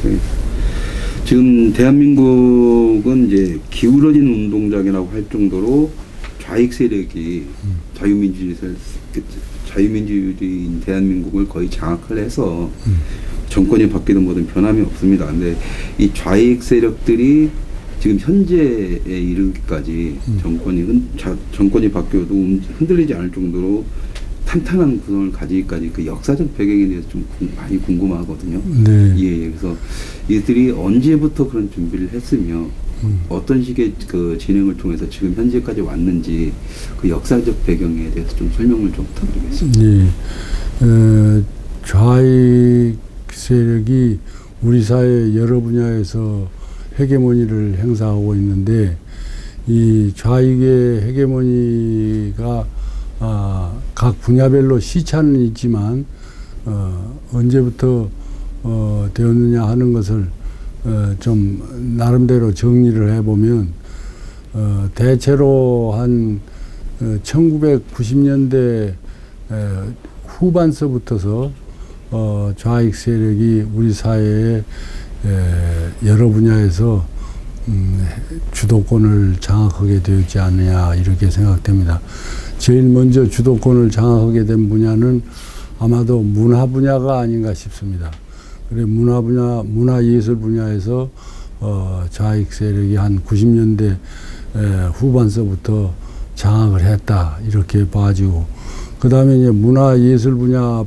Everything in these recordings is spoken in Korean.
네. 지금 대한민국은 이제 기울어진 운동장이라고 할 정도로 좌익 세력이 자유민주주의인 대한민국을 거의 장악을 해서 정권이 바뀌든 뭐든 변함이 없습니다. 근데 이 좌익 세력들이 지금 현재에 이르기까지 정권이 바뀌어도 흔들리지 않을 정도로 탄탄한 구성을 가지기까지 그 역사적 배경에 대해서 좀 많이 궁금하거든요. 네. 예, 그래서 이들이 언제부터 그런 준비를 했으며 어떤 식의 그 진행을 통해서 지금 현재까지 왔는지 그 역사적 배경에 대해서 좀 설명을 좀 부탁드리겠습니다. 네. 좌익 세력이 우리 사회 여러 분야에서 헤게모니를 행사하고 있는데 이 좌익의 헤게모니가 각 분야별로 시차는 있지만 언제부터 되었느냐 하는 것을 좀 나름대로 정리를 해보면 대체로 한 1990년대 후반서부터서 좌익 세력이 우리 사회의 여러 분야에서 주도권을 장악하게 되었지 않느냐 이렇게 생각됩니다. 제일 먼저 주도권을 장악하게 된 분야는 아마도 문화 분야가 아닌가 싶습니다. 그래 문화예술 분야에서 좌익 세력이 한 90년대 후반서부터 장악을 했다 이렇게 봐지고, 그 다음에 이제 문화예술 분야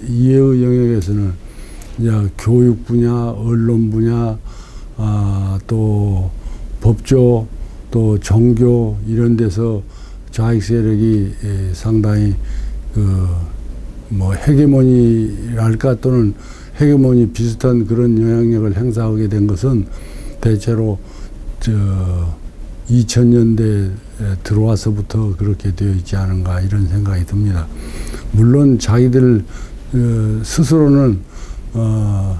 이외의 영역에서는 이제 교육 분야, 언론 분야, 또 법조, 또 종교 이런 데서 좌익 세력이 상당히 헤게모니랄까 또는 헤게모니 비슷한 그런 영향력을 행사하게 된 것은 대체로 2000년대 들어와서부터 그렇게 되어 있지 않은가 이런 생각이 듭니다. 물론 자기들 스스로는 한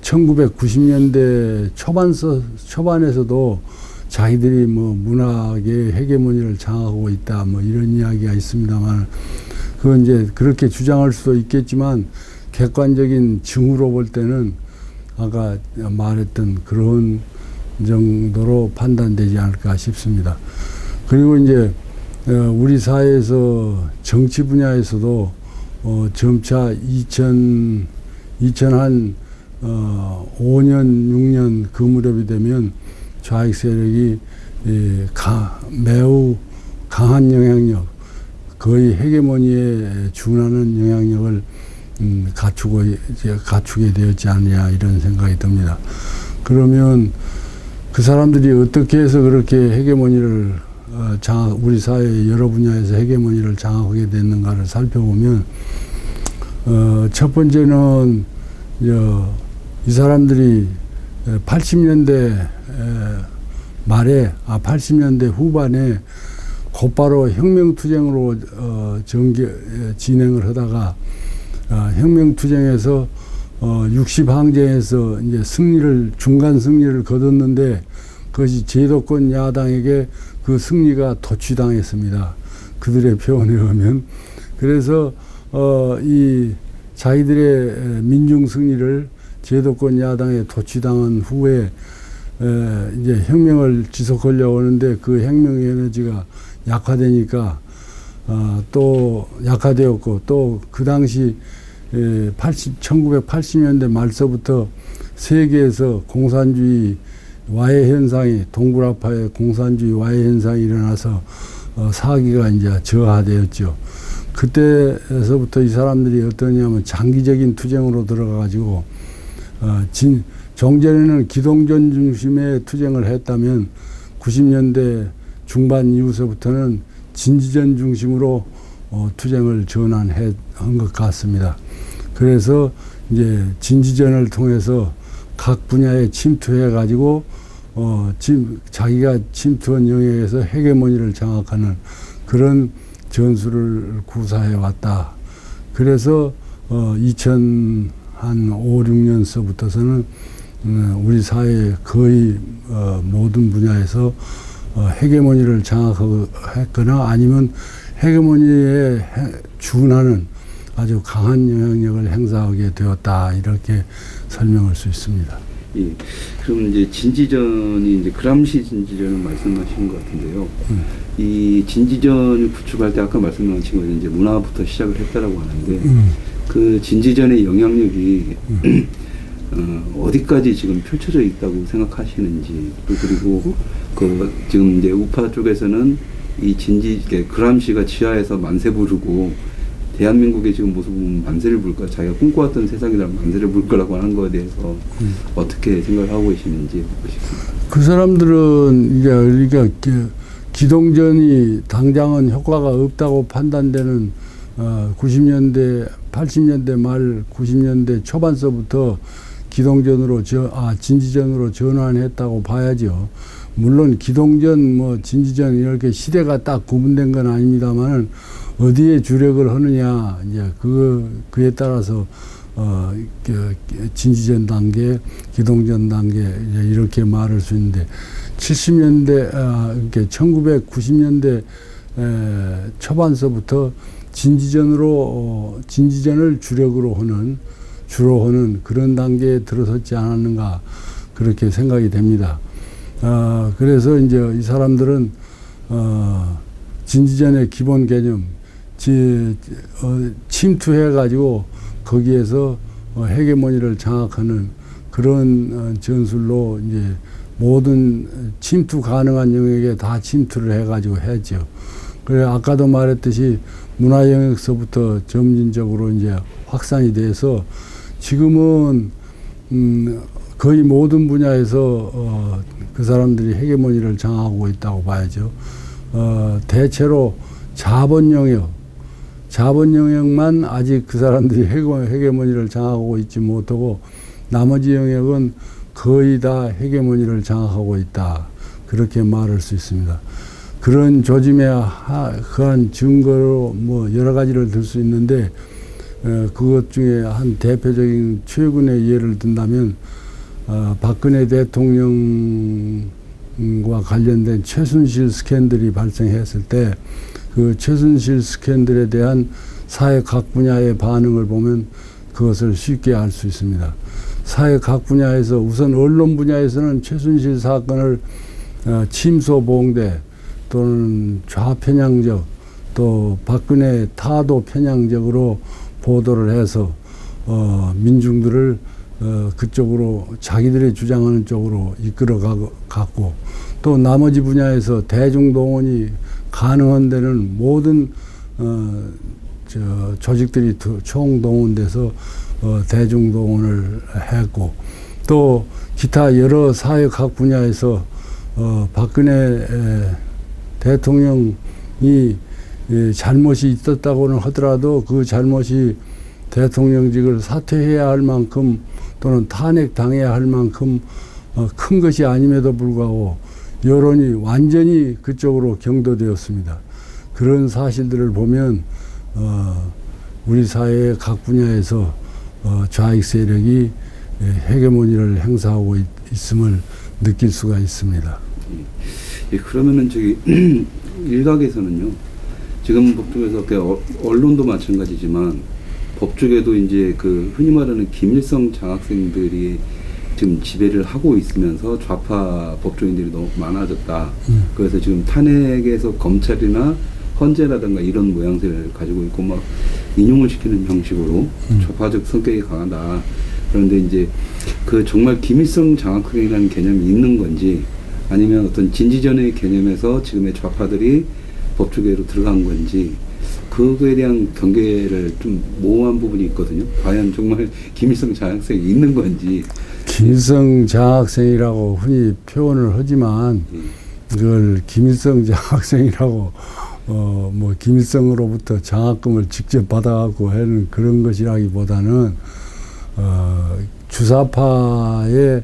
1990년대 초반에서도 자기들이 문학의 헤게모니를 장악하고 있다 이런 이야기가 있습니다만, 그건 이제 그렇게 주장할 수도 있겠지만 객관적인 증후로 볼 때는 아까 말했던 그런 정도로 판단되지 않을까 싶습니다. 그리고 이제 우리 사회에서 정치 분야에서도 점차 2005년, 6년 그 무렵이 되면 좌익 세력이 매우 강한 영향력, 거의 헤게모니에 준하는 영향력을 갖추게 되었지 않느냐 이런 생각이 듭니다. 그러면 그 사람들이 어떻게 해서 그렇게 헤게모니를 우리 사회 여러 분야에서 헤게모니를 장악하게 됐는가를 살펴보면, 첫 번째는 이 사람들이 80년대 말에 80년대 후반에 곧바로 혁명투쟁으로 진행을 하다가 혁명투쟁에서 60항쟁에서 이제 중간 승리를 거뒀는데 그것이 제도권 야당에게 그 승리가 도취당했습니다. 그들의 표현에 의하면. 그래서 이 자기들의 민중 승리를 제도권 야당에 도취당한 후에 이제 혁명을 지속하려고 하는데 그 혁명의 에너지가 약화되니까 또 약화되었고, 또 그 당시 1980년대 말서부터 세계에서 공산주의 와해 현상이, 동굴압화의 공산주의 와해 현상이 일어나서 사기가 이제 저하되었죠. 그때서부터 이 사람들이 어떠냐면 장기적인 투쟁으로 들어가가지고 종전에는 기동전 중심의 투쟁을 했다면 90년대 중반 이후서부터는 진지전 중심으로 투쟁을 전환한 것 같습니다. 그래서 이제 진지전을 통해서 각 분야에 침투해가지고 자기가 침투한 영역에서 헤게모니를 장악하는 그런 전술을 구사해 왔다. 그래서 2005, 6년서부터서는 우리 사회의 거의 모든 분야에서 헤게모니를 장악했거나 아니면 헤게모니에 준하는 아주 강한 영향력을 행사하게 되었다 이렇게 설명할 수 있습니다. 예. 그럼 이제 진지전이 이제 그람시 진지전을 말씀하신 것 같은데요. 이 진지전을 구축할 때 아까 말씀하신 것은 이제 문화부터 시작을 했다라고 하는데 그 진지전의 영향력이 어디까지 지금 펼쳐져 있다고 생각하시는지 또 그리고 그 지금 이제 우파 쪽에서는 이 그람시가 지하에서 만세 부르고 대한민국의 지금 모습 보면 만세를 부를 거야. 자기가 꿈꿔왔던 세상이라면 만세를 부를 거라고 하는 거에 대해서 어떻게 생각을 하고 계시는지 묻고 싶습니다. 그 사람들은 이제 우리가 기동전이 당장은 효과가 없다고 판단되는 90년대, 80년대 말 90년대 초반서부터 기동전으로 진지전으로 전환했다고 봐야죠. 물론 기동전, 진지전 이렇게 시대가 딱 구분된 건 아닙니다만 어디에 주력을 하느냐 이제 그에 따라서 진지전 단계, 기동전 단계 이렇게 말할 수 있는데 70년대, 1990년대 초반서부터 진지전을 주로 하는 그런 단계에 들어섰지 않았는가 그렇게 생각이 됩니다. 그래서 이제 이 사람들은 진지전의 기본 개념, 침투해가지고 거기에서 헤게모니를 장악하는 그런 전술로 이제 모든 침투 가능한 영역에 다 침투를 해가지고 했죠. 그래 아까도 말했듯이 문화 영역서부터 점진적으로 이제 확산이 돼서 지금은 거의 모든 분야에서 그 사람들이 헤게모니를 장악하고 있다고 봐야죠. 대체로 자본 영역만 아직 그 사람들이 헤게모니를 장악하고 있지 못하고 나머지 영역은 거의 다 헤게모니를 장악하고 있다. 그렇게 말할 수 있습니다. 그런 조짐의 그한 증거로 여러 가지를 들 수 있는데 그것 중에 한 대표적인 최근의 예를 든다면 박근혜 대통령과 관련된 최순실 스캔들이 발생했을 때 그 최순실 스캔들에 대한 사회 각 분야의 반응을 보면 그것을 쉽게 알 수 있습니다. 사회 각 분야에서 우선 언론 분야에서는 최순실 사건을 침소봉대 또는 좌편향적 또 박근혜 타도 편향적으로 보도를 해서 민중들을 그쪽으로 자기들이 주장하는 쪽으로 이끌어 갔고 또 나머지 분야에서 대중동원이 가능한 데는 모든 조직들이 총동원돼서 대중동원을 했고 또 기타 여러 사회 각 분야에서 박근혜 대통령이 잘못이 있었다고는 하더라도 그 잘못이 대통령직을 사퇴해야 할 만큼 또는 탄핵당해야 할 만큼 큰 것이 아님에도 불구하고 여론이 완전히 그쪽으로 경도되었습니다. 그런 사실들을 보면 우리 사회의 각 분야에서 좌익 세력이 헤게모니를 행사하고 있음을 느낄 수가 있습니다. 예, 그러면은 일각에서는요. 지금 법조에서 언론도 마찬가지지만 법조계도 이제 흔히 말하는 김일성 장학생들이 지금 지배를 하고 있으면서 좌파 법조인들이 너무 많아졌다. 그래서 지금 탄핵에서 검찰이나 헌재라든가 이런 모양새를 가지고 있고 인용을 시키는 형식으로 좌파적 성격이 강하다. 그런데 이제 정말 김일성 장학생이라는 개념이 있는 건지 아니면 어떤 진지전의 개념에서 지금의 좌파들이 법조계로 들어간 건지 그거에 대한 경계를 좀 모호한 부분이 있거든요. 과연 정말 김일성 장학생이 있는 건지. 김일성 장학생이라고 흔히 표현을 하지만 그걸 김일성 장학생이라고 김일성으로부터 장학금을 직접 받아갖고 하는 그런 것이라기보다는 주사파의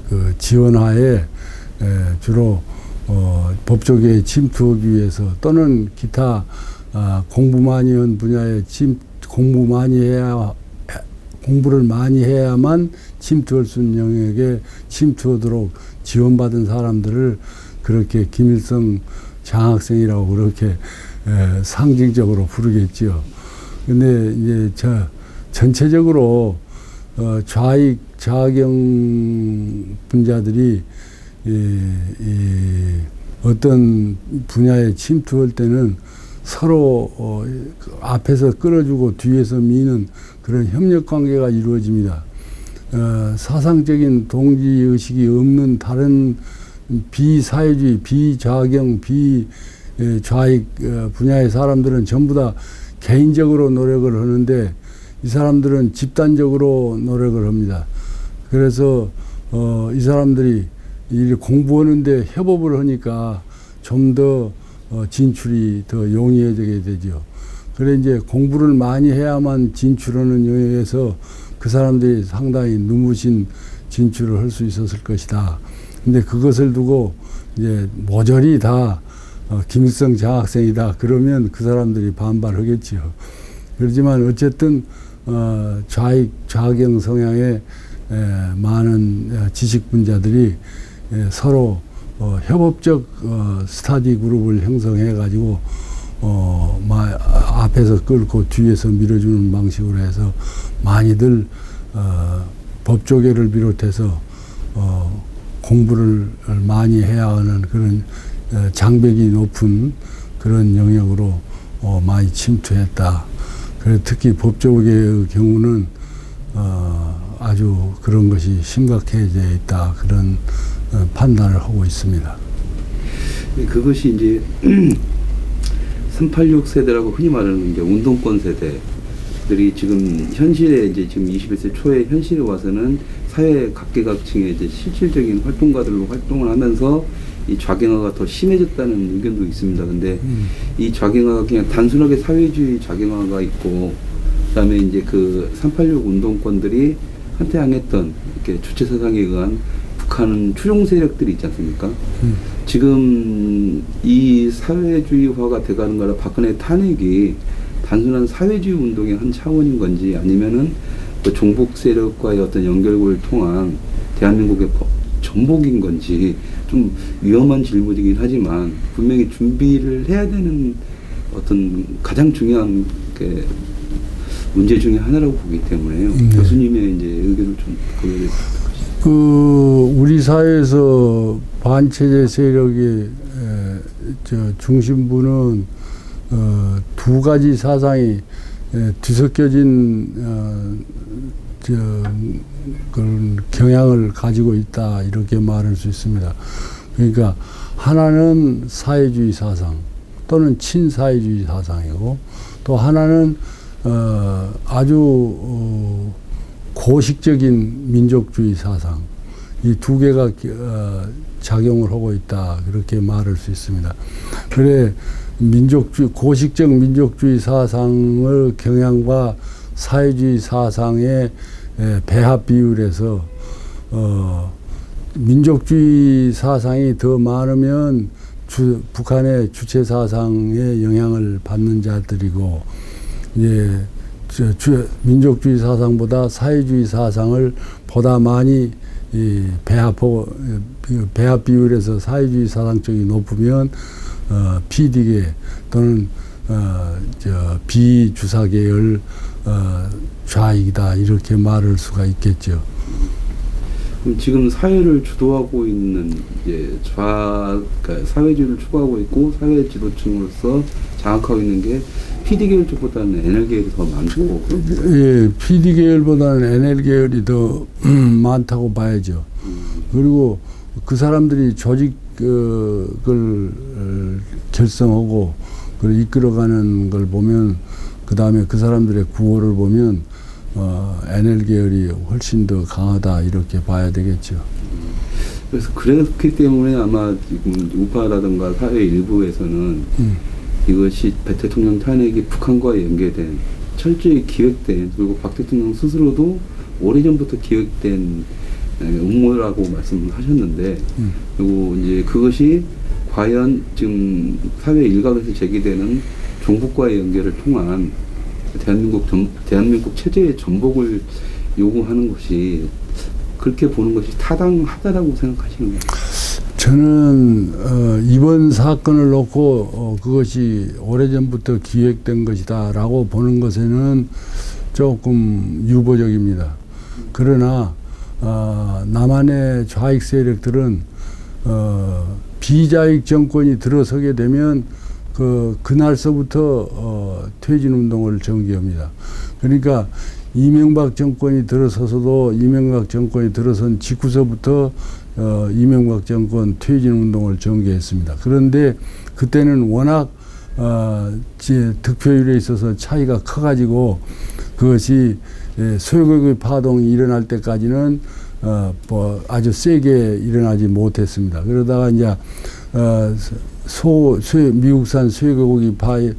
그 지원하에 주로 법조계에 침투하기 위해서 또는 기타 공부 많이 한 분야에 공부를 많이 해야만 침투할 수 있는 영역에 침투하도록 지원받은 사람들을 그렇게 김일성 장학생이라고 그렇게 상징적으로 부르겠지요. 근데 이제 전체적으로 좌익 좌경 분자들이 어떤 분야에 침투할 때는 서로 앞에서 끌어주고 뒤에서 미는 그런 협력 관계가 이루어집니다. 사상적인 동지 의식이 없는 다른 비사회주의, 비좌경, 비좌익 분야의 사람들은 전부 다 개인적으로 노력을 하는데 이 사람들은 집단적으로 노력을 합니다. 그래서 이 사람들이 공부하는데 협업을 하니까 좀 더 진출이 더 용이해지게 되죠. 그래 이제 공부를 많이 해야만 진출하는 영역에서 그 사람들이 상당히 눈부신 진출을 할 수 있었을 것이다. 근데 그것을 두고 이제 모조리 다 김일성 장학생이다 그러면 그 사람들이 반발하겠지요. 그렇지만 어쨌든 좌익 좌경 성향의 많은 지식 분자들이 서로 협업적 스터디 그룹을 형성해 가지고 앞에서 끌고 뒤에서 밀어주는 방식으로 해서 많이들 법조계를 비롯해서 공부를 많이 해야 하는 그런 장벽이 높은 그런 영역으로 많이 침투했다. 그래서 특히 법조계의 경우는 아주 그런 것이 심각해져 있다. 그런 판단을 하고 있습니다. 그것이 이제 386 세대라고 흔히 말하는 이제 운동권 세대들이 지금 현실에 이제 지금 21세 초에 현실에 와서는 사회 각계각층의 이제 실질적인 활동가들로 활동을 하면서 이 좌경화가 더 심해졌다는 의견도 있습니다. 근데 이 좌경화가 그냥 단순하게 사회주의 좌경화가 있고, 그다음에 이제 그 386 운동권들이 한때 향했던 이렇게 주체 사상에 의한 북한 추종 세력들이 있지 않습니까? 지금 이 사회주의화가 돼가는 거라 박근혜 탄핵이 단순한 사회주의 운동의 한 차원인 건지 아니면은 그 종북 세력과의 어떤 연결고를 통한 대한민국의 전복인 건지 좀 위험한 질문이긴 하지만 분명히 준비를 해야 되는 어떤 가장 중요한 게 문제 중에 하나라고 보기 때문에요. 교수님의 이제 의견을 좀 고려해 주시죠. 우리 사회에서 반체제 세력의 중심부는 두 가지 사상이 뒤섞여진 그런 경향을 가지고 있다 이렇게 말할 수 있습니다. 그러니까 하나는 사회주의 사상 또는 친사회주의 사상이고 또 하나는 아주 고식적인 민족주의 사상, 이 두 개가 작용을 하고 있다 그렇게 말할 수 있습니다. 그래 고식적 민족주의 사상의 경향과 사회주의 사상의 배합 비율에서 민족주의 사상이 더 많으면 북한의 주체 사상에 영향을 받는 자들이고, 민족주의 사상보다 사회주의 사상을 보다 많이 배합 비율에서 사회주의 사상 쪽이 높으면 PD계 또는 비주사계열 좌익이다 이렇게 말할 수가 있겠죠. 그럼 지금 사회를 주도하고 있는 이제 그러니까 사회주의를 추구하고 있고 사회 지도층으로서 장악하고 있는 게 PD 계열쪽보다는 NL 계열이 더 많고. 예, PD 계열보다는 NL 계열이 더 많다고 봐야죠. 그리고 그 사람들이 조직을 결성하고 그걸 이끌어가는 걸 보면, 그 다음에 그 사람들의 구호를 보면 NL 계열이 훨씬 더 강하다 이렇게 봐야 되겠죠. 그래서 그렇기 때문에 아마 지금 우파라든가 사회 일부에서는 이것이 배 대통령 탄핵이 북한과 연계된 철저히 기획된, 그리고 박 대통령 스스로도 오래전부터 기획된 음모라고 말씀하셨는데, 그리고 이제 그것이 과연 지금 사회 일각에서 제기되는 종북과의 연결을 통한 대한민국 체제의 전복을 요구하는 것이, 그렇게 보는 것이 타당하다라고 생각하시는 거예요? 저는 이번 사건을 놓고 그것이 오래전부터 기획된 것이다라고 보는 것에는 조금 유보적입니다. 그러나 남한의 좌익 세력들은 비자익 정권이 들어서게 되면 그날서부터 퇴진운동을 전개합니다. 그러니까 이명박 정권이 들어서서도 이명박 정권이 들어선 직후서부터 이명박 정권 퇴진운동을 전개했습니다. 그런데 그때는 워낙 득표율에 있어서 차이가 커가지고 그것이 소유격의 파동이 일어날 때까지는 아주 세게 일어나지 못했습니다. 그러다가 이제 미국산 소유격의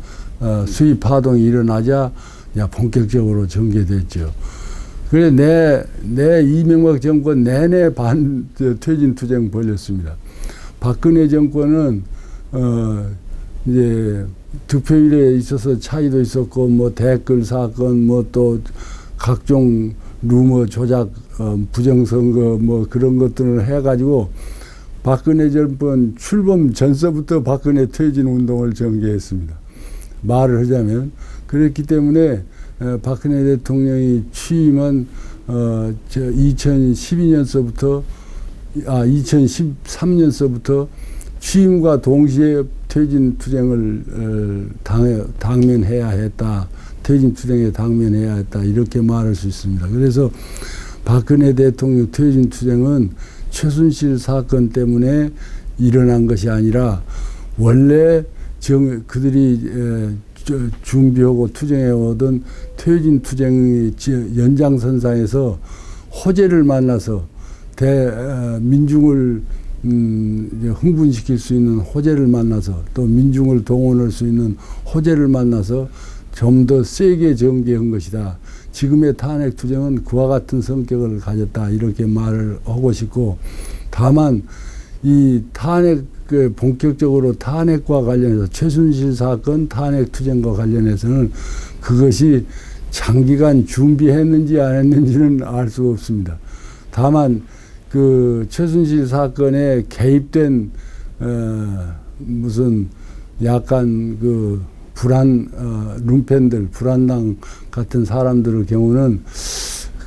수입 파동이 일어나자 본격적으로 전개됐죠. 그래 내 이명박 정권 내내 퇴진 투쟁 벌였습니다. 박근혜 정권은 이제 득표율에 있어서 차이도 있었고 뭐 댓글 사건 뭐 또 각종 루머 조작 부정선거 뭐 그런 것들을 해가지고 박근혜 정권 출범 전서부터 박근혜 퇴진 운동을 전개했습니다. 말을 하자면 그랬기 때문에 박근혜 대통령이 취임한 2013년서부터 취임과 동시에 퇴진 투쟁을 당면해야 했다. 퇴진 투쟁에 당면해야 했다. 이렇게 말할 수 있습니다. 그래서 박근혜 대통령 퇴진 투쟁은 최순실 사건 때문에 일어난 것이 아니라 원래 그들이 준비하고 투쟁해오던 퇴진 투쟁의 연장선상에서 호재를 만나서 민중을 흥분시킬 수 있는 호재를 만나서 또 민중을 동원할 수 있는 호재를 만나서 좀 더 세게 전개한 것이다. 지금의 탄핵 투쟁은 그와 같은 성격을 가졌다. 이렇게 말을 하고 싶고, 다만 이 본격적으로 탄핵과 관련해서 최순실 사건 탄핵 투쟁과 관련해서는 그것이 장기간 준비했는지 안 했는지는 알 수가 없습니다. 다만 그 최순실 사건에 개입된 무슨 약간 룸펜들, 불안당 같은 사람들의 경우는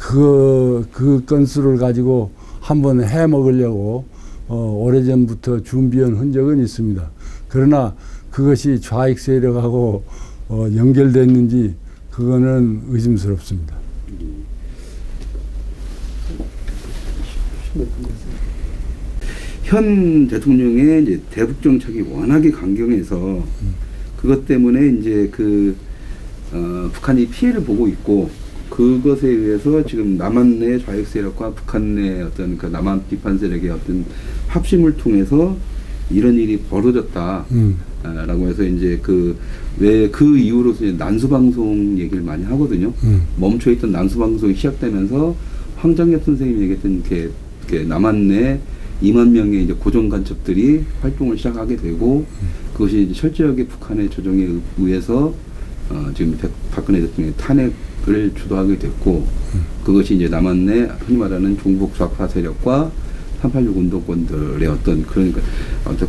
그 건수를 가지고 한번 해먹으려고 오래전부터 준비한 흔적은 있습니다. 그러나 그것이 좌익 세력하고 연결됐는지 그거는 의심스럽습니다. 현 대통령의 이제 대북 정책이 워낙에 강경해서 그것 때문에 이제 북한이 피해를 보고 있고, 그것에 의해서 지금 남한 내 좌익 세력과 북한 내 어떤 그 남한 비판 세력의 어떤 합심을 통해서 이런 일이 벌어졌다. 라고 해서 이제 왜 그 이후로서 이제 난수방송 얘기를 많이 하거든요. 멈춰있던 난수방송이 시작되면서 황정엽 선생님이 얘기했던 남한 내 2만 명의 이제 고정 간첩들이 활동을 시작하게 되고, 그것이 이제 철저하게 북한의 조정에 의해서 지금 박근혜 대통령의 탄핵을 주도하게 됐고, 그것이 이제 남한 내 흔히 말하는 종북 좌파 세력과 386 운동권들의 그러니까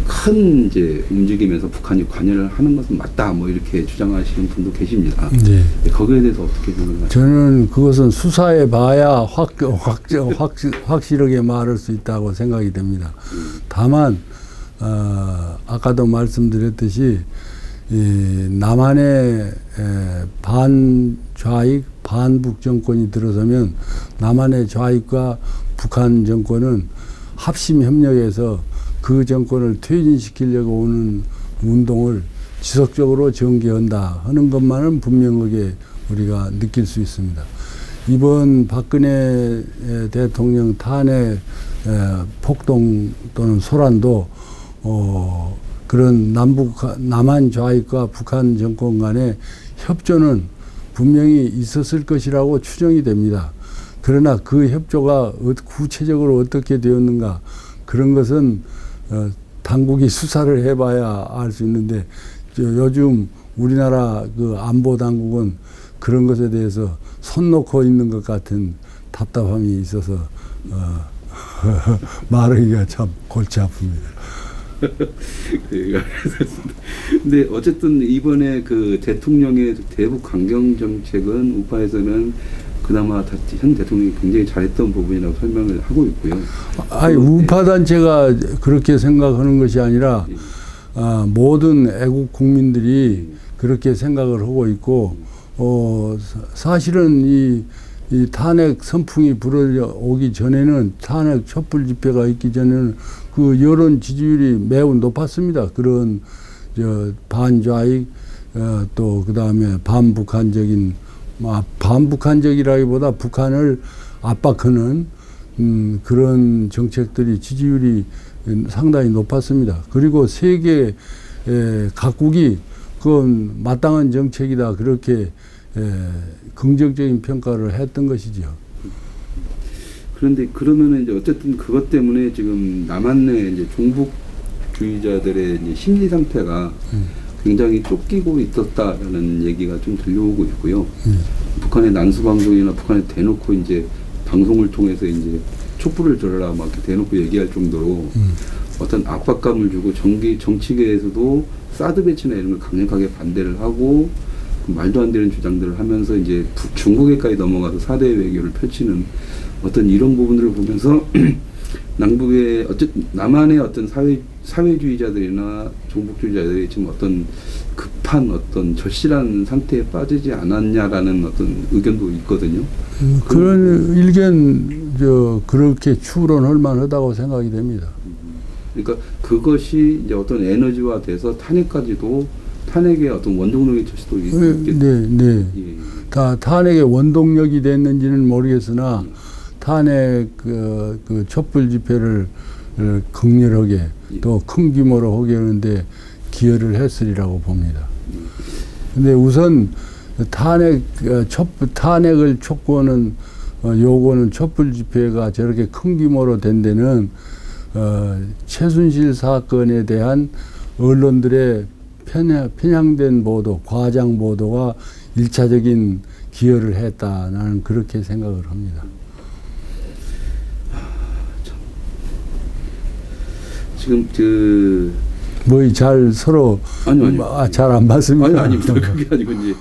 큰 이제 움직임에서 북한이 관여를 하는 것은 맞다, 뭐 이렇게 주장하시는 분도 계십니다. 네. 거기에 대해서 어떻게 생각하세요? 저는 그것은 수사해 봐야 확실하게 말할 수 있다고 생각이 됩니다. 다만 아까도 말씀드렸듯이 남한의 반좌익 반북 정권이 들어서면 남한의 좌익과 북한 정권은 합심 협력해서 그 정권을 퇴진시키려고 오는 운동을 지속적으로 전개한다 하는 것만은 분명하게 우리가 느낄 수 있습니다. 이번 박근혜 대통령 탄핵 폭동 또는 소란도 그런 남한 좌익과 북한 정권 간의 협조는 분명히 있었을 것이라고 추정이 됩니다. 그러나 그 협조가 구체적으로 어떻게 되었는가, 그런 것은 당국이 수사를 해봐야 알 수 있는데, 요즘 우리나라 안보 당국은 그런 것에 대해서 손 놓고 있는 것 같은 답답함이 있어서 말하기가 참 골치 아픕니다. 네, 근데 어쨌든 이번에 그 대통령의 대북 강경 정책은 우파에서는 그나마 현 대통령이 굉장히 잘했던 부분이라고 설명을 하고 있고요. 아니 우파 단체가 그렇게 생각하는 것이 아니라 모든 애국 국민들이 그렇게 생각을 하고 있고 사실은 이 탄핵 선풍이 불어오기 전에는 탄핵 촛불 집회가 있기 전에는 그 여론 지지율이 매우 높았습니다. 그런 반좌익 또 그다음에 반북한적인 반북한적이라기보다 북한을 압박하는 그런 정책들이 지지율이 상당히 높았습니다. 그리고 세계 각국이 그건 마땅한 정책이다 그렇게 긍정적인 평가를 했던 것이죠. 그런데 그러면은 이제 어쨌든 그것 때문에 지금 남한의 이제 종북주의자들의 이제 심리 상태가 굉장히 쫓기고 있었다라는 얘기가 좀 들려오고 있고요. 북한의 난수 방송이나 북한에 대놓고 이제 방송을 통해서 이제 촛불을 들어라 막 이렇게 대놓고 얘기할 정도로 어떤 압박감을 주고 정치계에서도 사드 배치나 이런 걸 강력하게 반대를 하고 말도 안 되는 주장들을 하면서 이제 중국에까지 넘어가서 4대 외교를 펼치는 어떤 이런 부분들을 보면서 남북의 남한의 어떤 사회주의자들이나 종북주의자들이 지금 어떤 급한 어떤 절실한 상태에 빠지지 않았냐라는 어떤 의견도 있거든요. 그런 일견 그렇게 추론할 만하다고 생각이 됩니다. 그러니까 그것이 이제 어떤 에너지화 돼서 탄핵의 어떤 원동력이 될 수도 있겠죠. 네. 예. 탄핵의 원동력이 됐는지는 모르겠으나 탄핵 그 촛불 집회를 극렬하게 또 큰 규모로 하게 하는데 기여를 했으리라고 봅니다. 근데 우선 탄핵을 촉구하는 요구는 촛불 집회가 저렇게 큰 규모로 된 데는 최순실 사건에 대한 언론들의 편향된 보도, 과장 보도가 일차적인 기여를 했다. 나는 그렇게 생각을 합니다. 지금 뭐 잘 서로 아니요. 잘 안 맞습니다. 아닙니다. 그게 아니고 이제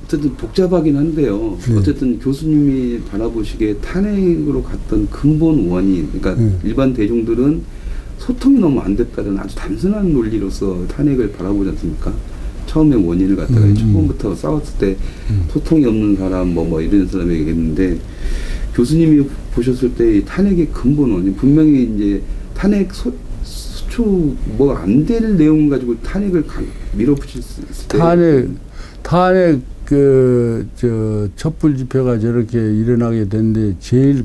어쨌든 복잡하긴 한데요. 어쨌든 교수님이 바라보시기에 탄핵으로 갔던 근본 원인, 그러니까 일반 대중들은 소통이 너무 안 됐다는 아주 단순한 논리로서 탄핵을 바라보지 않습니까? 처음에 원인을 갖다가 처음부터 싸웠을 때 소통이 없는 사람 뭐 이런 사람에게 얘기했는데 교수님이 보셨을 때 탄핵의 근본 원인 분명히 이제 탄핵 수초 뭐 안 될 내용 가지고 탄핵을 밀어붙일 수 있을 때 탄핵 촛불 집회가 저렇게 일어나게 된데 제일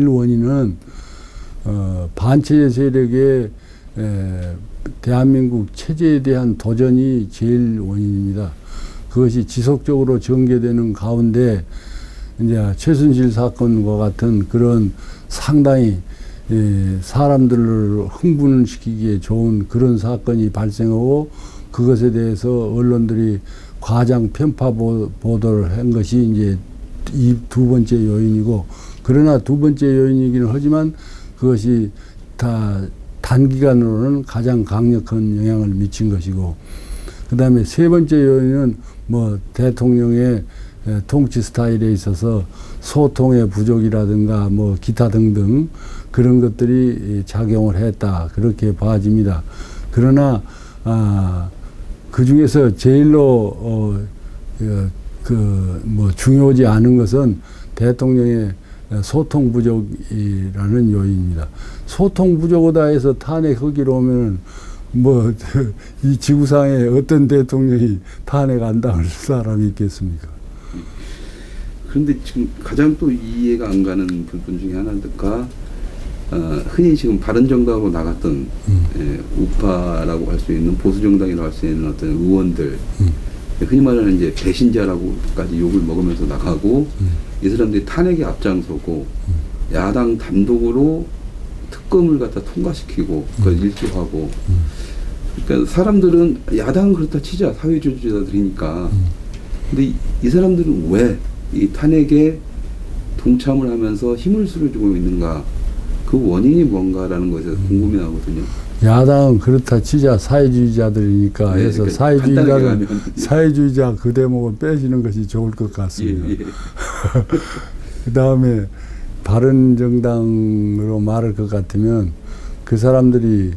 원인은 반체제 세력의 대한민국 체제에 대한 도전이 제일 원인입니다. 그것이 지속적으로 전개되는 가운데 이제 최순실 사건과 같은 그런 상당히 사람들을 흥분시키기에 좋은 그런 사건이 발생하고 그것에 대해서 언론들이 과장 편파 보도를 한 것이 이제 이 두 번째 요인이고, 그러나 두 번째 요인이기는 하지만 그것이 다 단기간으로는 가장 강력한 영향을 미친 것이고, 그 다음에 세 번째 요인은 뭐 대통령의 통치 스타일에 있어서 소통의 부족이라든가 뭐 기타 등등 그런 것들이 작용을 했다, 그렇게 봐집니다. 그러나 그 중에서 제일로 뭐 중요하지 않은 것은 대통령의 소통 부족이라는 요인입니다. 소통 부족하다 해서 탄핵하기로 하면 뭐 이 지구상에 어떤 대통령이 탄핵 안 당할 사람이 있겠습니까? 그런데 지금 가장 또 이해가 안 가는 부분 중에 하나가 흔히 지금 바른정당으로 나갔던 우파라고 할 수 있는 보수정당이라고 할 수 있는 어떤 의원들, 흔히 말하는 이제 배신자라고까지 욕을 먹으면서 나가고 이 사람들이 탄핵에 앞장서고 야당 단독으로 특검을 갖다 통과시키고 그걸 일조하고, 그러니까 사람들은 야당은 그렇다 치자, 사회주의자들이니까. 근데 이 사람들은 왜 이 탄핵에 동참을 하면서 힘을 실어주고 있는가, 그 원인이 뭔가라는 것에 대해서 궁금해하거든요. 야당은 그렇다 치자 사회주의자들이니까 네, 해서 그러니까 사회주의자 그 대목을 빼시는 것이 좋을 것 같습니다. 예. 그 다음에 바른정당으로 말할 것 같으면 그 사람들이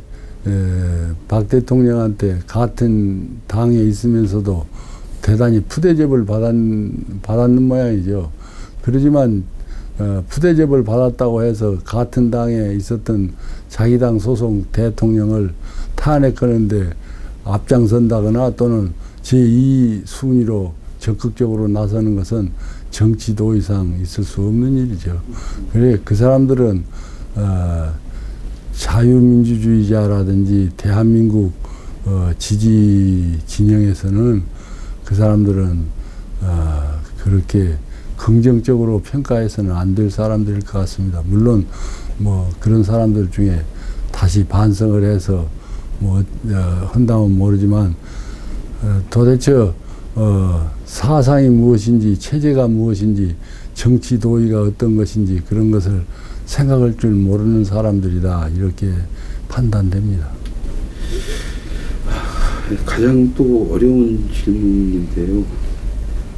박 대통령한테 같은 당에 있으면서도 대단히 푸대접을 받았는 모양이죠. 그러지만 푸대접을 받았다고 해서 같은 당에 있었던 자기 당 소속 대통령을 탄핵하는데 앞장선다거나 또는 제2 순위로 적극적으로 나서는 것은 정치 도의상 있을 수 없는 일이죠. 그래 그 사람들은 자유민주주의자라든지 대한민국 지지 진영에서는 그 사람들은 그렇게 긍정적으로 평가해서는 안 될 사람들일 것 같습니다. 물론 뭐 그런 사람들 중에 다시 반성을 해서 뭐 한다면 모르지만 도대체 사상이 무엇인지 체제가 무엇인지 정치 도의가 어떤 것인지 그런 것을 생각할 줄 모르는 사람들이다 이렇게 판단됩니다. 가장 또 어려운 질문인데요.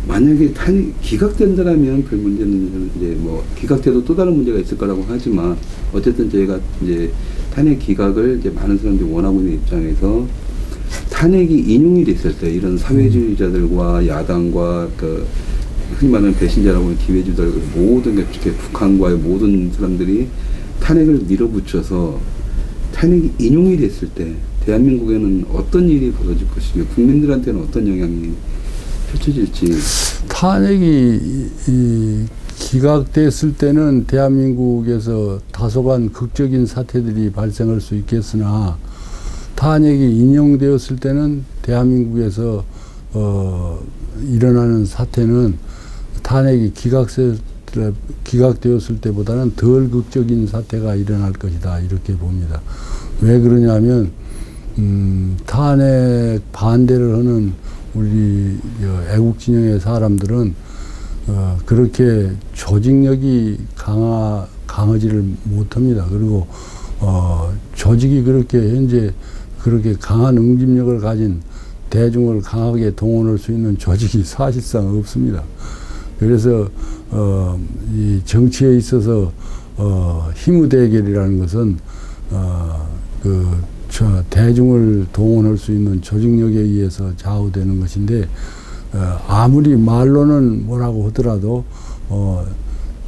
만약에 탄핵 기각된다라면 별 문제는 이제 뭐 기각돼도 또 다른 문제가 있을 거라고 하지만 어쨌든 저희가 이제 탄핵 기각을 이제 많은 사람들이 원하고 있는 입장에서 탄핵이 인용이 됐을 때 이런 사회주의자들과 야당과 그 흔히 말하는 배신자라고 하는 기회주들 모든 게 북한과의 모든 사람들이 탄핵을 밀어붙여서 탄핵이 인용이 됐을 때 대한민국에는 어떤 일이 벌어질 것이며 국민들한테는 어떤 영향이 펼쳐질지. 탄핵이 기각됐을 때는 대한민국에서 다소간 극적인 사태들이 발생할 수 있겠으나 탄핵이 인용되었을 때는 대한민국에서 일어나는 사태는 탄핵이 기각되었을 때보다는 덜 극적인 사태가 일어날 것이다 이렇게 봅니다. 왜 그러냐면 탄핵 반대를 하는 우리 애국진영의 사람들은 그렇게 조직력이 강하지를 못합니다. 그리고 조직이 그렇게 현재 그렇게 강한 응집력을 가진 대중을 강하게 동원할 수 있는 조직이 사실상 없습니다. 그래서 이 정치에 있어서 힘의 대결이라는 것은 대중을 동원할 수 있는 조직력에 의해서 좌우되는 것인데 아무리 말로는 뭐라고 하더라도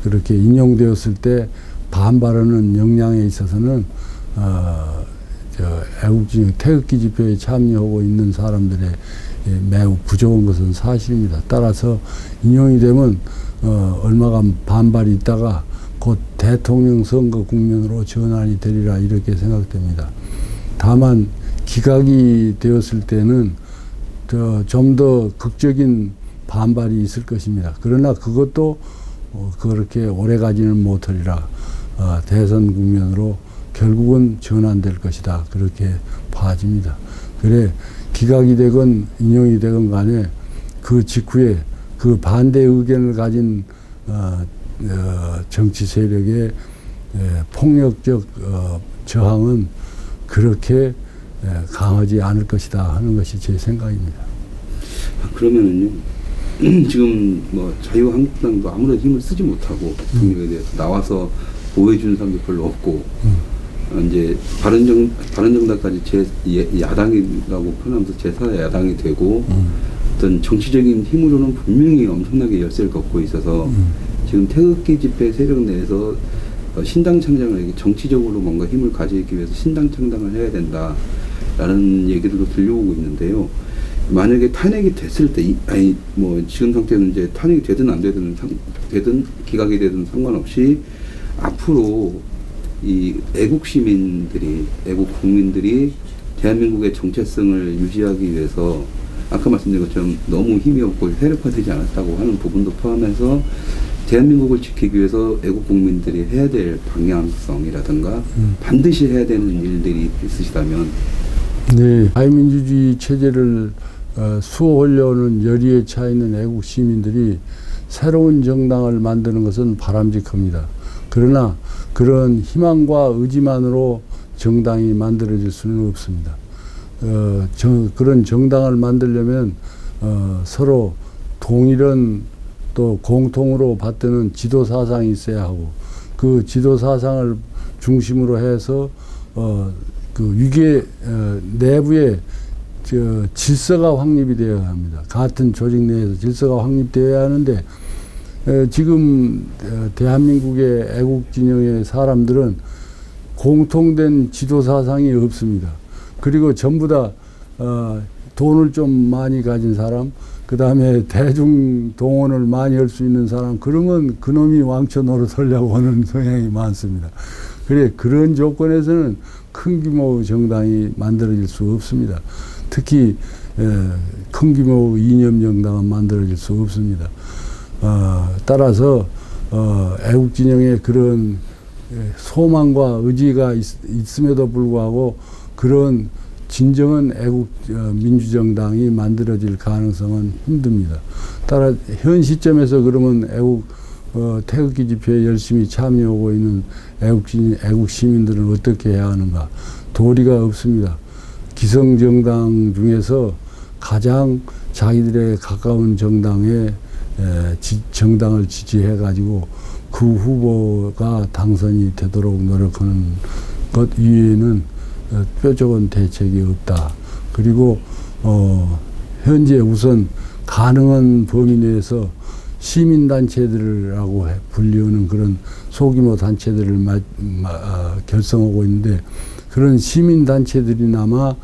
그렇게 인용되었을 때 반발하는 역량에 있어서는 애국진영 태극기 집회에 참여하고 있는 사람들의 매우 부족한 것은 사실입니다. 따라서 인용이 되면 얼마간 반발이 있다가 곧 대통령 선거 국면으로 전환이 되리라 이렇게 생각됩니다. 다만 기각이 되었을 때는 좀 더 극적인 반발이 있을 것입니다. 그러나 그것도 그렇게 오래 가지는 못하리라. 대선 국면으로 결국은 전환될 것이다. 그렇게 봐집니다. 그래 기각이 되건 인용이 되건 간에 그 직후에 그 반대 의견을 가진 정치 세력의 폭력적 저항은 그렇게 강하지 않을 것이다 하는 것이 제 생각입니다. 그러면은요, 지금 뭐 자유한국당도 아무런 힘을 쓰지 못하고 대통령에 대해서 나와서 보호해주는 사람도 별로 없고, 이제 바른정당까지 야당이라고 표현하면서 제4 야당이 되고, 어떤 정치적인 힘으로는 분명히 엄청나게 열세를 걷고 있어서 지금 태극기 집회 세력 내에서 신당 창당을 정치적으로 뭔가 힘을 가지기 위해서 신당 창당을 해야 된다라는 얘기들도 들려오고 있는데요. 만약에 탄핵이 됐을 때, 뭐 지금 상태는 이제 탄핵이 되든 안 되든 기각이 되든 상관없이 앞으로 이 애국 시민들이, 애국 국민들이 대한민국의 정체성을 유지하기 위해서 아까 말씀드린 것처럼 너무 힘이 없고 세력화되지 않았다고 하는 부분도 포함해서 대한민국을 지키기 위해서 애국 국민들이 해야 될 방향성이라든가 반드시 해야 되는 일들이 있으시다면. 네, 자유민주주의 체제를 수호하려는 열의에 차 있는 애국 시민들이 새로운 정당을 만드는 것은 바람직합니다. 그러나 그런 희망과 의지만으로 정당이 만들어질 수는 없습니다. 그런 정당을 만들려면 서로 동일한 또 공통으로 받드는 지도 사상이 있어야 하고, 그 지도 사상을 중심으로 해서 그 위계 내부에 질서가 확립이 되어야 합니다. 같은 조직 내에서 질서가 확립되어야 하는데, 지금 대한민국의 애국 진영의 사람들은 공통된 지도 사상이 없습니다. 그리고 전부 다 돈을 좀 많이 가진 사람, 그 다음에 대중 동원을 많이 할 수 있는 사람, 그러면 그놈이 왕초 노릇하려고 하는 성향이 많습니다. 그래, 그런 조건에서는 큰 규모의 정당이 만들어질 수 없습니다. 특히 큰 규모의 이념 정당은 만들어질 수 없습니다. 따라서 애국진영의 그런 소망과 의지가 있음에도 불구하고 그런 진정한 애국 민주정당이 만들어질 가능성은 힘듭니다. 따라 현 시점에서 그러면 애국 태극기 집회에 열심히 참여하고 있는 애국 시민들은 어떻게 해야 하는가? 도리가 없습니다. 기성정당 중에서 가장 자기들에 가까운 정당에 정당을 지지해 가지고 그 후보가 당선이 되도록 노력하는 것 이외에는 뾰족한 대책이 없다. 그리고 현재 우선 가능한 범위 내에서 시민단체들이라고 불리우는 그런 소규모 단체들을 결성하고 있는데, 그런 시민단체들이나마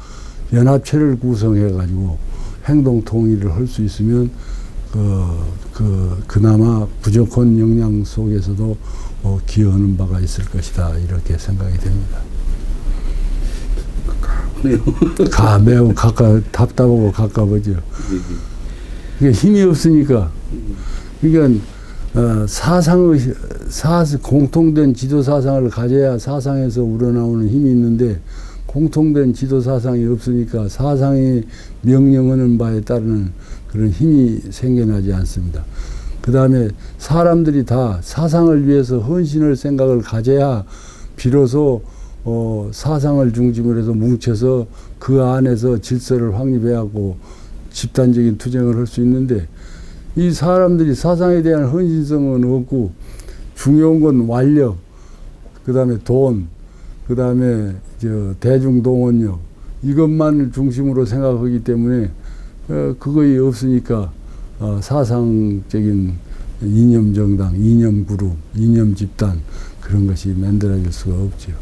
연합체를 구성해 가지고 행동 통일을 할 수 있으면 그나마 부족한 역량 속에서도 기여하는 바가 있을 것이다, 이렇게 생각이 됩니다. 매우 답답하고 가까워져. 그러니까 힘이 없으니까. 그러니까 공통된 지도 사상을 가져야 사상에서 우러나오는 힘이 있는데, 공통된 지도 사상이 없으니까 사상이 명령하는 바에 따르는 그런 힘이 생겨나지 않습니다. 그 다음에 사람들이 다 사상을 위해서 헌신할 생각을 가져야 비로소 사상을 중심으로 해서 뭉쳐서 그 안에서 질서를 확립해하고 집단적인 투쟁을 할 수 있는데, 이 사람들이 사상에 대한 헌신성은 없고, 중요한 건 완력, 그 다음에 돈, 그 다음에 대중동원력, 이것만 중심으로 생각하기 때문에 그거이 없으니까 사상적인 이념정당, 이념그룹, 이념집단, 그런 것이 만들어질 수가 없죠.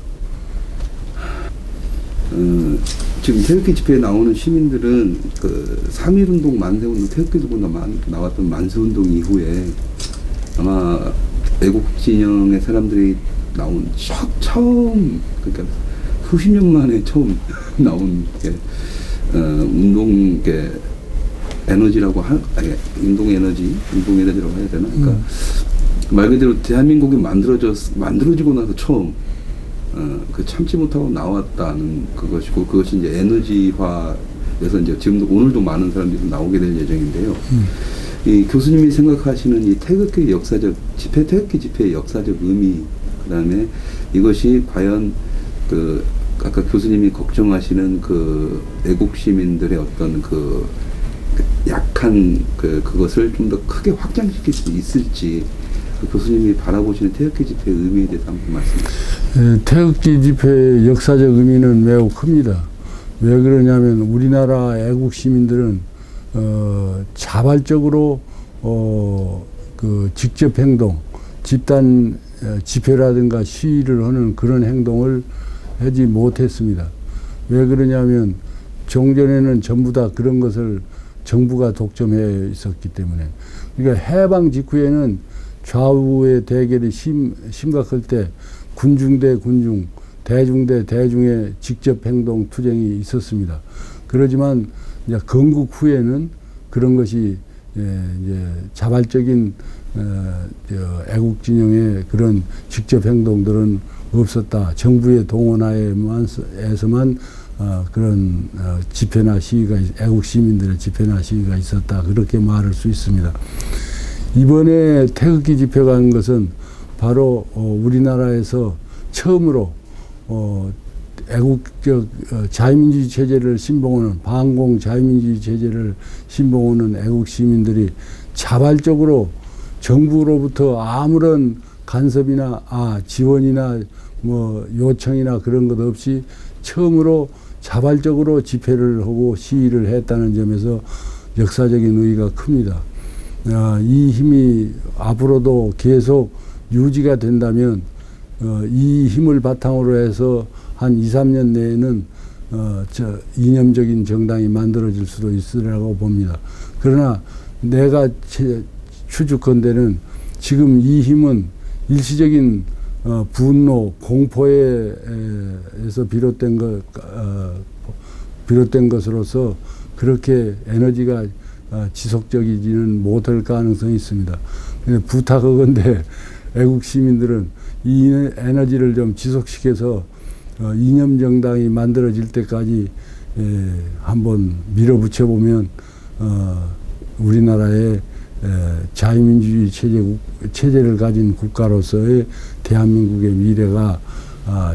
지금 태극기 집회에 나오는 시민들은 그 3.1운동, 만세운동, 태극기 들고 나왔던 만세운동 이후에 아마 애국 진영의 사람들이 나온 처음, 그러니까 수십 년 만에 처음 나온 게 운동 에너지라고 운동 에너지라고 해야 되나? 그러니까 말 그대로 대한민국이 만들어지고 나서 처음 그 참지 못하고 나왔다는 그것이고, 그것이 이제 에너지화돼서 이제 지금도 오늘도 많은 사람들이 나오게 될 예정인데요. 이 교수님이 생각하시는 이 태극기 태극기 집회의 역사적 의미, 그다음에 이것이 과연 그 아까 교수님이 걱정하시는 그 애국 시민들의 어떤 그 약한 그것을 좀 더 크게 확장시킬 수 있을지, 그 교수님이 바라보시는 태극기 집회의 의미에 대해서 한번 말씀해 주세요. 태극기 집회의 역사적 의미는 매우 큽니다. 왜 그러냐면 우리나라 애국 시민들은 자발적으로 그 직접 행동, 집단 집회라든가 시위를 하는 그런 행동을 하지 못했습니다. 왜 그러냐면 종전에는 전부 다 그런 것을 정부가 독점해 있었기 때문에. 그러니까 해방 직후에는 좌우의 대결이 심각할 때 군중 대 군중, 대중 대 대중의 직접 행동 투쟁이 있었습니다. 그러지만 이제 건국 후에는 그런 것이 이제 자발적인 애국 진영의 그런 직접 행동들은 없었다. 정부의 동원하에서만 그런 집회나 시위가, 애국 시민들의 집회나 시위가 있었다. 그렇게 말할 수 있습니다. 이번에 태극기 집회가 한 것은 바로 우리나라에서 처음으로 애국적 자유민주주의 체제를 신봉하는 반공 자유민주주의 체제를 신봉하는 애국 시민들이 자발적으로 정부로부터 아무런 간섭이나 지원이나 뭐 요청이나 그런 것 없이 처음으로 자발적으로 집회를 하고 시위를 했다는 점에서 역사적인 의의가 큽니다. 이 힘이 앞으로도 계속 유지가 된다면 이 힘을 바탕으로 해서 한 2, 3년 내에는 이념적인 정당이 만들어질 수도 있으리라고 봅니다. 그러나 내가 추측컨대는 지금 이 힘은 일시적인 분노, 공포에서 비롯된 것으로서 그렇게 에너지가 지속적이지는 못할 가능성이 있습니다. 부탁하건대 애국 시민들은 이 에너지를 좀 지속시켜서 이념 정당이 만들어질 때까지 한번 밀어붙여 보면 우리나라의 자유민주주의 체제를 가진 국가로서의 대한민국의 미래가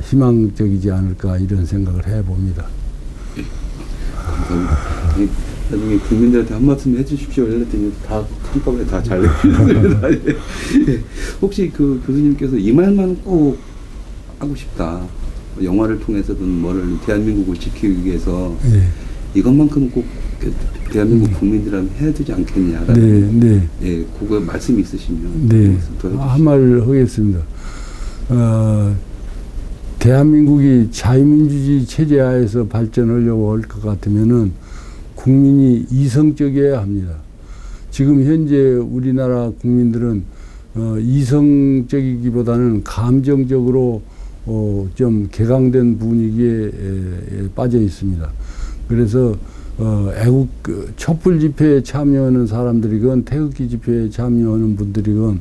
희망적이지 않을까 이런 생각을 해봅니다. 감사합니다. 나중에 국민들한테 한 말씀 해주십시오. 이랬더니 다 한꺼번에 다 잘 해주셨습니다. 혹시 그 교수님께서 이 말만 꼭 하고 싶다. 영화를 통해서든 뭐를 대한민국을 지키기 위해서 이것만큼 꼭 대한민국 국민들은 해야 되지 않겠냐라는 예, 그거 말씀이 있으시면 한 말 하겠습니다. 대한민국이 자유민주주의 체제 하에서 발전하려고 할 것 같으면은 국민이 이성적이어야 합니다. 지금 현재 우리나라 국민들은 이성적이기보다는 감정적으로 좀 개강된 분위기에 빠져 있습니다. 그래서 애국 촛불 집회에 참여하는 사람들이건 태극기 집회에 참여하는 분들이건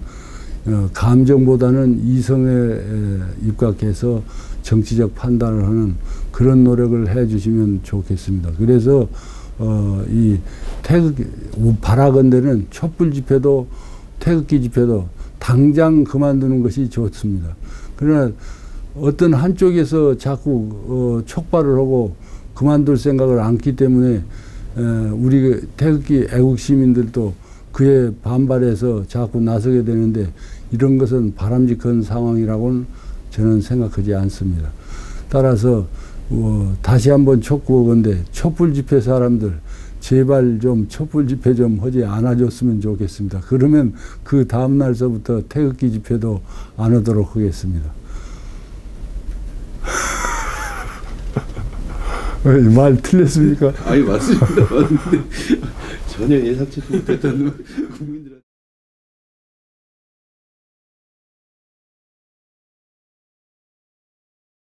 감정보다는 이성에 입각해서 정치적 판단을 하는 그런 노력을 해 주시면 좋겠습니다. 그래서 이 바라건대는 촛불 집회도 태극기 집회도 당장 그만두는 것이 좋습니다. 그러나 어떤 한쪽에서 자꾸 촉발을 하고 그만둘 생각을 않기 때문에 우리 태극기 애국 시민들도 그에 반발해서 자꾸 나서게 되는데 이런 것은 바람직한 상황이라고는 저는 생각하지 않습니다. 따라서 다시 한번 촉구하건대 촛불 집회 사람들 제발 좀 촛불 집회 좀 하지 않아줬으면 좋겠습니다. 그러면 그 다음 날서부터 태극기 집회도 안 하도록 하겠습니다. 말 틀렸습니까? 아니 맞습니다. 맞는데 전혀 예상치 못했던